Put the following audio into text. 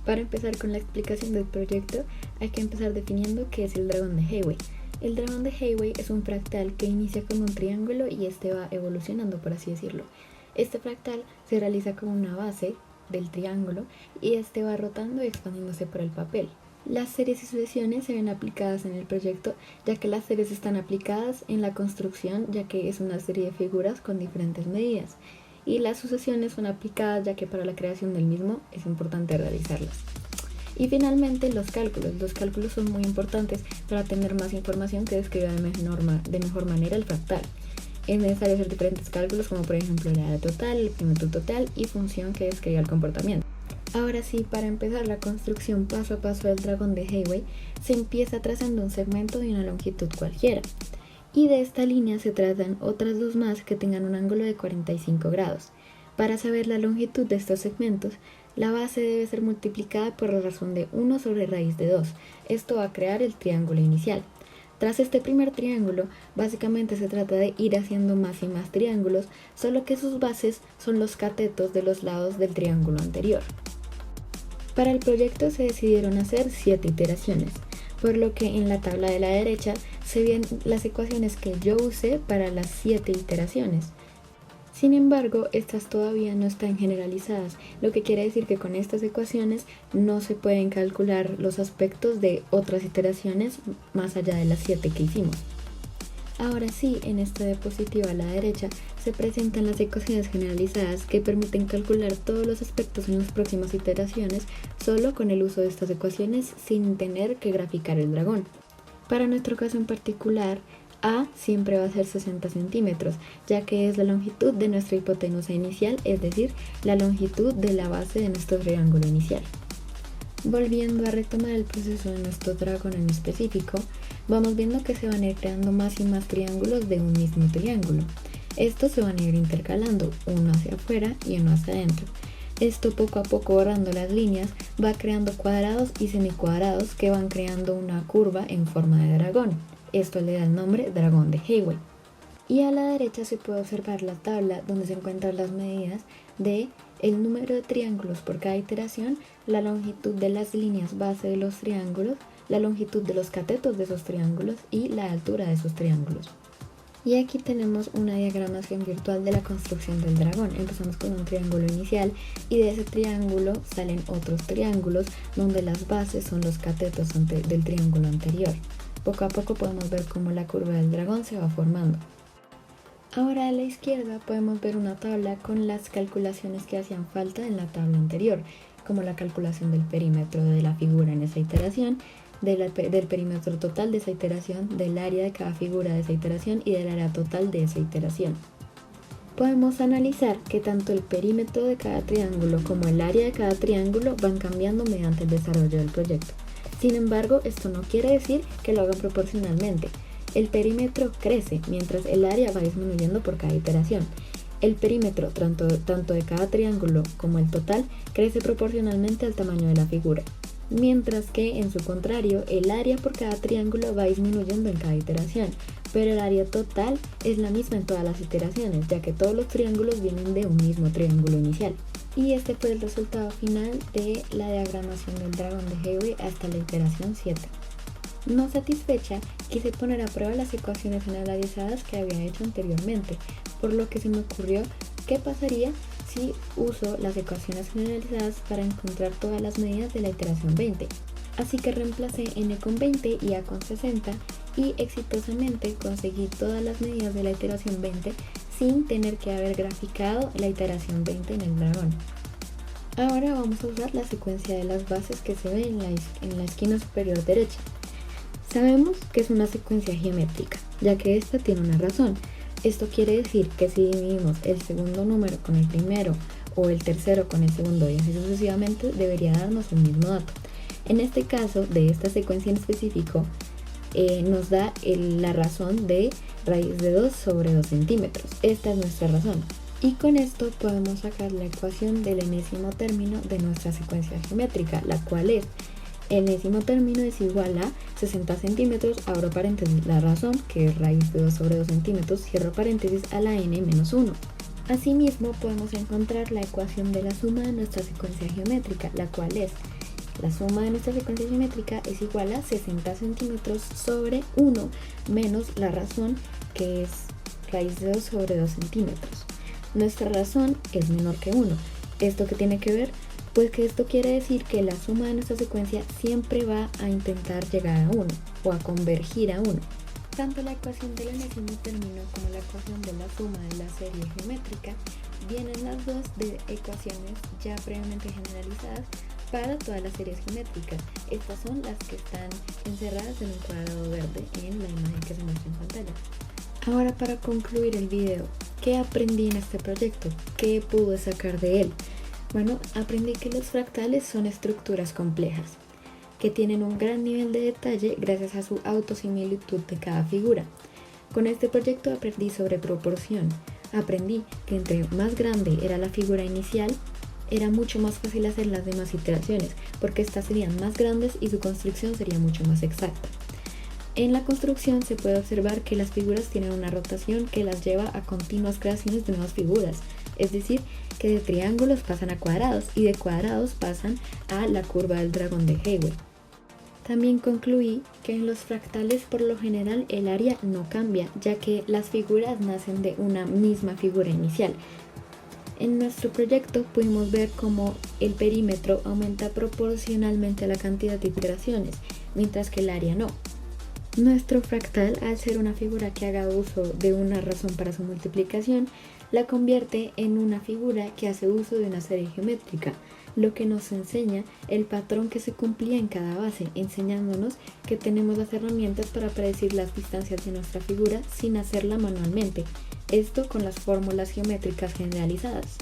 Para empezar con la explicación del proyecto, hay que empezar definiendo qué es el dragón de Hayway. El dragón de Hayway es un fractal que inicia como un triángulo y este va evolucionando, por así decirlo. Este fractal se realiza como una base del triángulo y este va rotando y expandiéndose por el papel. Las series y sucesiones se ven aplicadas en el proyecto, ya que las series están aplicadas en la construcción, ya que es una serie de figuras con diferentes medidas, y las sucesiones son aplicadas ya que para la creación del mismo es importante realizarlas. Y finalmente los cálculos son muy importantes para tener más información que describa de mejor manera el fractal. Es necesario hacer diferentes cálculos como por ejemplo el área total, el perímetro total y función que describa el comportamiento. Ahora sí, para empezar la construcción paso a paso del dragón de Hayway, se empieza trazando un segmento de una longitud cualquiera. Y de esta línea se trazan otras dos más que tengan un ángulo de 45 grados. Para saber la longitud de estos segmentos, la base debe ser multiplicada por la razón de 1 sobre raíz de 2. Esto va a crear el triángulo inicial. Tras este primer triángulo, básicamente se trata de ir haciendo más y más triángulos, solo que sus bases son los catetos de los lados del triángulo anterior. Para el proyecto se decidieron hacer 7 iteraciones, por lo que en la tabla de la derecha se ven las ecuaciones que yo usé para las 7 iteraciones. Sin embargo, estas todavía no están generalizadas, lo que quiere decir que con estas ecuaciones no se pueden calcular los aspectos de otras iteraciones más allá de las 7 que hicimos. Ahora sí, en esta diapositiva a la derecha se presentan las ecuaciones generalizadas que permiten calcular todos los aspectos en las próximas iteraciones solo con el uso de estas ecuaciones sin tener que graficar el dragón. Para nuestro caso en particular, A siempre va a ser 60 centímetros, ya que es la longitud de nuestra hipotenusa inicial, es decir, la longitud de la base de nuestro triángulo inicial. Volviendo a retomar el proceso de nuestro dragón en específico, vamos viendo que se van a ir creando más y más triángulos de un mismo triángulo. Estos se van a ir intercalando, uno hacia afuera y uno hacia adentro. Esto poco a poco borrando las líneas va creando cuadrados y semicuadrados que van creando una curva en forma de dragón. Esto le da el nombre dragón de Hayway. Y a la derecha se puede observar la tabla donde se encuentran las medidas de el número de triángulos por cada iteración, la longitud de las líneas base de los triángulos, la longitud de los catetos de esos triángulos y la altura de esos triángulos. Y aquí tenemos una diagramación virtual de la construcción del dragón. Empezamos con un triángulo inicial y de ese triángulo salen otros triángulos donde las bases son los catetos del triángulo anterior. Poco a poco podemos ver cómo la curva del dragón se va formando. Ahora a la izquierda podemos ver una tabla con las calculaciones que hacían falta en la tabla anterior, como la calculación del perímetro de la figura en esa iteración, del perímetro total de esa iteración, del área de cada figura de esa iteración y del área total de esa iteración. Podemos analizar que tanto el perímetro de cada triángulo como el área de cada triángulo van cambiando mediante el desarrollo del proyecto. Sin embargo, esto no quiere decir que lo hagan proporcionalmente. El perímetro crece mientras el área va disminuyendo por cada iteración. El perímetro, tanto de cada triángulo como el total, crece proporcionalmente al tamaño de la figura, mientras que, en su contrario, el área por cada triángulo va disminuyendo en cada iteración, pero el área total es la misma en todas las iteraciones, ya que todos los triángulos vienen de un mismo triángulo inicial. Y este fue el resultado final de la diagramación del dragón de Hayway hasta la iteración 7. No satisfecha, quise poner a prueba las ecuaciones generalizadas que había hecho anteriormente, por lo que se me ocurrió qué pasaría si uso las ecuaciones generalizadas para encontrar todas las medidas de la iteración 20. Así que reemplacé n con 20 y a con 60 y exitosamente conseguí todas las medidas de la iteración 20 sin tener que haber graficado la iteración 20 en el dragón. Ahora vamos a usar la secuencia de las bases que se ve en la esquina superior derecha. Sabemos que es una secuencia geométrica, ya que esta tiene una razón. Esto quiere decir que si dividimos el segundo número con el primero o el tercero con el segundo y así sucesivamente, debería darnos el mismo dato. En este caso, de esta secuencia en específico, nos da la razón de raíz de 2 sobre 2 centímetros. Esta es nuestra razón. Y con esto podemos sacar la ecuación del enésimo término de nuestra secuencia geométrica, la cual es enésimo término es igual a 60 centímetros, abro paréntesis la razón, que es raíz de 2 sobre 2 centímetros, cierro paréntesis a la n menos 1. Asimismo podemos encontrar la ecuación de la suma de nuestra secuencia geométrica, la cual es La suma de nuestra secuencia geométrica es igual a 60 centímetros sobre 1 menos la razón, que es raíz de 2 sobre 2 centímetros. Nuestra razón es menor que 1. ¿Esto qué tiene que ver? Pues que esto quiere decir que la suma de nuestra secuencia siempre va a intentar llegar a 1 o a convergir a 1. Tanto la ecuación del enésimo término como la ecuación de la suma de la serie geométrica vienen las dos de ecuaciones ya previamente generalizadas para todas las series geométricas. Estas son las que están encerradas en un cuadrado verde en la imagen que se muestra en pantalla. Ahora, para concluir el video, ¿qué aprendí en este proyecto? ¿Qué pude sacar de él? Bueno, aprendí que los fractales son estructuras complejas, que tienen un gran nivel de detalle gracias a su autosimilitud de cada figura. Con este proyecto aprendí sobre proporción. Aprendí que entre más grande era la figura inicial, era mucho más fácil hacer las demás iteraciones, porque estas serían más grandes y su construcción sería mucho más exacta. En la construcción se puede observar que las figuras tienen una rotación que las lleva a continuas creaciones de nuevas figuras, es decir, que de triángulos pasan a cuadrados y de cuadrados pasan a la curva del dragón de Heiway. También concluí que en los fractales por lo general el área no cambia, ya que las figuras nacen de una misma figura inicial. En nuestro proyecto pudimos ver cómo el perímetro aumenta proporcionalmente a la cantidad de iteraciones, mientras que el área no. Nuestro fractal, al ser una figura que haga uso de una razón para su multiplicación, la convierte en una figura que hace uso de una serie geométrica, lo que nos enseña el patrón que se cumplía en cada base, enseñándonos que tenemos las herramientas para predecir las distancias de nuestra figura sin hacerla manualmente, esto con las fórmulas geométricas generalizadas.